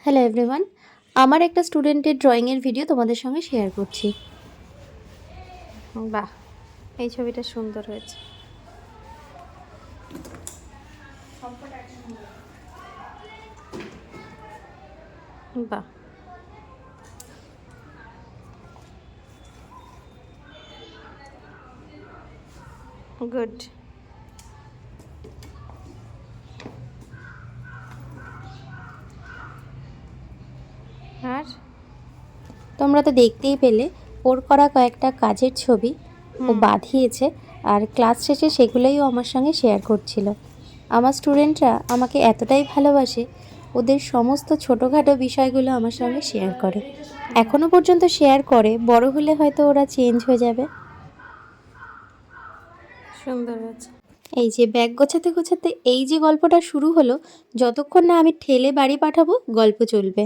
Hello everyone, আমার একটা স্টুডেন্টের ড্রয়িংয়ের ভিডিও তোমাদের সঙ্গে শেয়ার করছি। বাহ, এই ছবিটা সুন্দর হয়েছে। বাহ, গুড। আর তোমরা তো দেখতেই পেলে ওর করা কয়েকটা কাজের ছবি ও বাঁধিয়েছে, আর ক্লাস শেষে সেগুলোই ও আমার সঙ্গে শেয়ার করছিল। আমার স্টুডেন্টরা আমাকে এতটাই ভালোবাসে, ওদের সমস্ত ছোটোখাটো বিষয়গুলো আমার সঙ্গে শেয়ার করে, এখনও পর্যন্ত শেয়ার করে। বড় হলে হয়তো ওরা চেঞ্জ হয়ে যাবে। সুন্দর আছে। এই যে ব্যাগ গোছাতে গোছাতে এই যে গল্পটা শুরু হলো, যতক্ষণ না আমি ঠেলে বাড়ি পাঠাবো গল্প চলবে।